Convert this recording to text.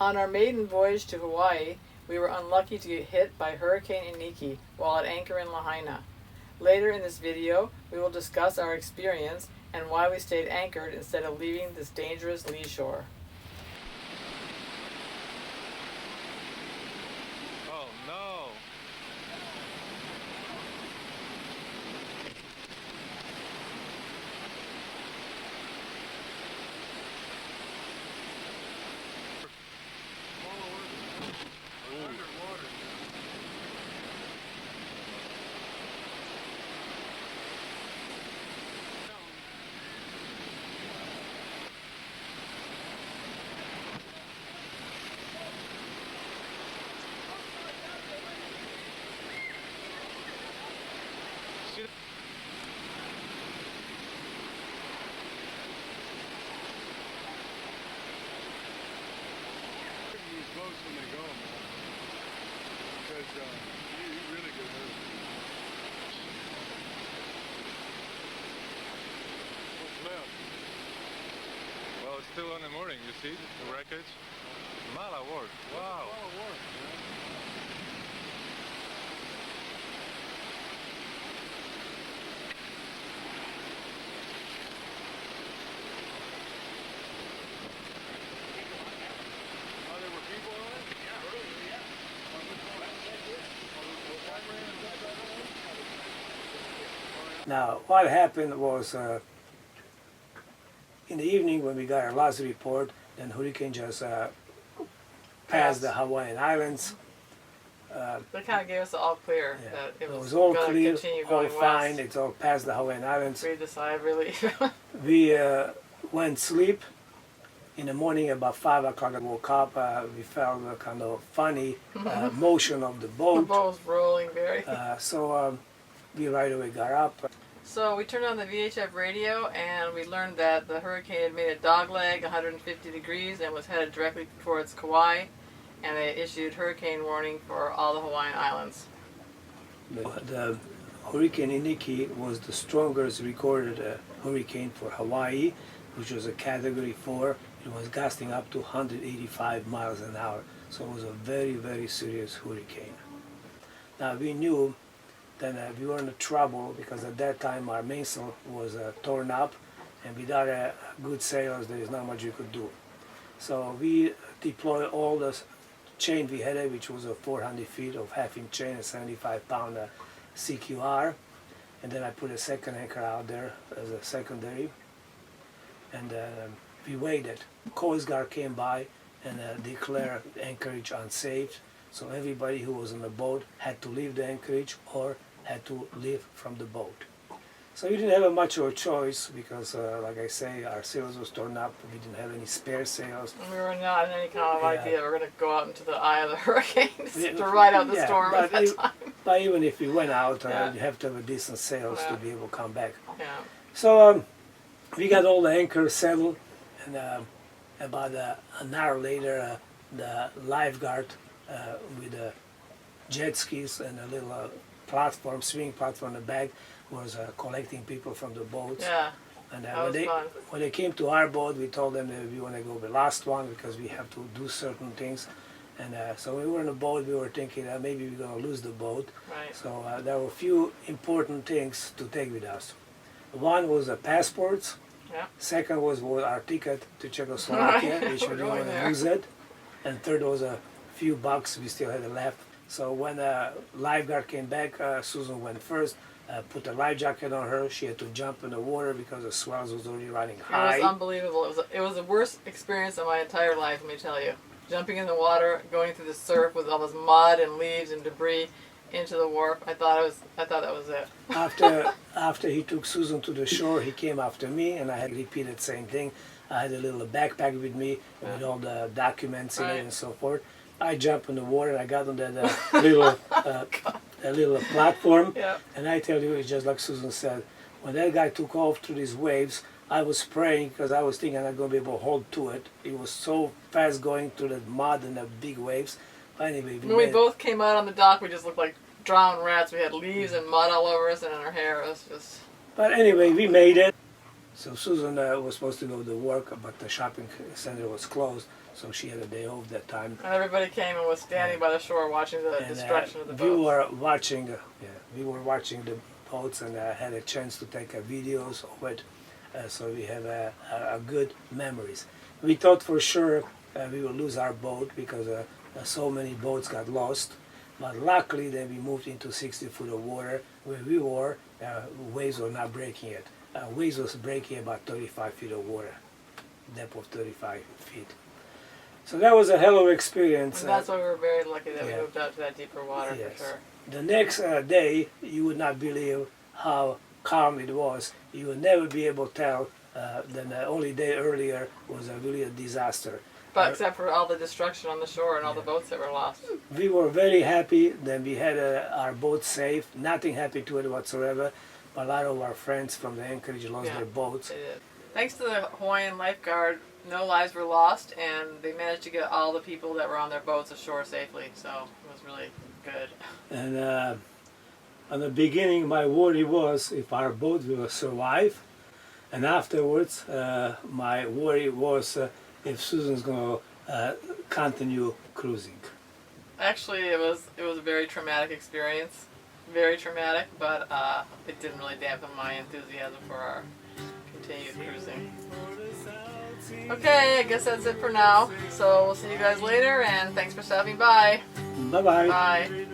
On our maiden voyage to Hawaii, we were unlucky to get hit by Hurricane Iniki while at anchor in Lahaina. Later in this video, we will discuss our experience and why we stayed anchored instead of leaving this dangerous lee shore. Oh no! Underwater. These boats when they go, man, because you really get hurt. What's left? Well, it's still on the mooring, you see, the wreckage. Mala work, wow. Mala work, man. Now, what happened was in the evening when we got our last report, then hurricane just passed the Hawaiian Islands. They kind of gave us the all clear that it was all going clear, to continue all going fine. west. It's all past the Hawaiian Islands. Breathe a sigh of relief. We went sleep. In the morning, about 5 o'clock, I woke up. We felt a kind of funny motion of the The boat. boat was rolling very. So we right away got up. So we turned on the VHF radio and we learned that the hurricane had made a dogleg 150 degrees and was headed directly towards Kauai, and they issued hurricane warning for all the Hawaiian Islands. The Hurricane Iniki was the strongest recorded hurricane for Hawaii, which was a Category 4. It was gusting up to 185 miles an hour, so it was a very, very serious hurricane. Now we knew that we were in trouble because at that time our mainsail was torn up, and without good sailors there is not much you could do. So we deployed all the chain we had, which was a 400 feet of half-inch chain, a 75-pound CQR, and then I put a second anchor out there as a secondary, and we waited. Coast Guard came by and declared anchorage unsafe, so everybody who was on the boat had to leave the anchorage or had to leave from the boat. So we didn't have much of a choice because, like I say, our sails was torn up. We didn't have any spare sails. And we were not in any kind of idea we're going to go out into the eye of the hurricane to ride out the storm at that time. But even if we went out, you have to have a decent sails to be able to come back. Yeah. So we got all the anchors settled, and about an hour later, the lifeguard with the jet skis and a little platform, swing platform in the back, was collecting people from the boats. Yeah. And That was fun. when they came to our boat, we told them that we want to go the last one because we have to do certain things. And so when we were in the boat, we were thinking that maybe we're going to lose the boat. Right. So there were a few important things to take with us. One was the passports. Yeah. Second was our ticket to Czechoslovakia, which we didn't want to lose it. And third was a few bucks we still had left. So when the lifeguard came back, Susan went first, put a life jacket on her. She had to jump in the water because the swells was already running high. It was unbelievable. It was the worst experience of my entire life, let me tell you. Jumping in the water, going through the surf with all this mud and leaves and debris into the wharf. I thought that was it. After he took Susan to the shore, he came after me, and I had repeated the same thing. I had a little backpack with me with all the documents in it and so forth. I jumped in the water and I got on that little platform, and I tell you, it's just like Susan said. When that guy took off through these waves, I was praying because I was thinking I'm not going to be able to hold to it. It was so fast going through the mud and the big waves. But anyway, when we both came out on the dock, we just looked like drowned rats. We had leaves and mud all over us and in our hair. It was just... But anyway, we made it. So Susan was supposed to go to work, but the shopping center was closed, so she had a day off that time. And everybody came and was standing by the shore watching the And destruction of the we boats. were watching, the boats, and had a chance to take videos of it. So we have a good memories. We thought for sure we will lose our boat because so many boats got lost. But luckily, then we moved into 60 foot of water where we were. Waves were not breaking it. Waves was breaking about 35 feet of water, depth of 35 feet. So that was a hell of an experience. And that's why we were very lucky that we yeah. moved out to that deeper water Yes. for sure. The next day, you would not believe how calm it was. You would never be able to tell that the only day earlier was really a disaster. But except for all the destruction on the shore and all the boats that were lost. We were very happy that we had our boat safe. Nothing happened to it whatsoever. A lot of our friends from the Anchorage lost their boats. They did. Thanks to the Hawaiian lifeguard, no lives were lost, and they managed to get all the people that were on their boats ashore safely. So it was really good. And in the beginning, my worry was if our boat will survive. And afterwards, my worry was if Susan's going to continue cruising. Actually, it was a very traumatic experience. Very traumatic, but it didn't really dampen my enthusiasm for our continued cruising. Okay, I guess that's it for now. So we'll see you guys later, and thanks for stopping by. Bye-bye. Bye.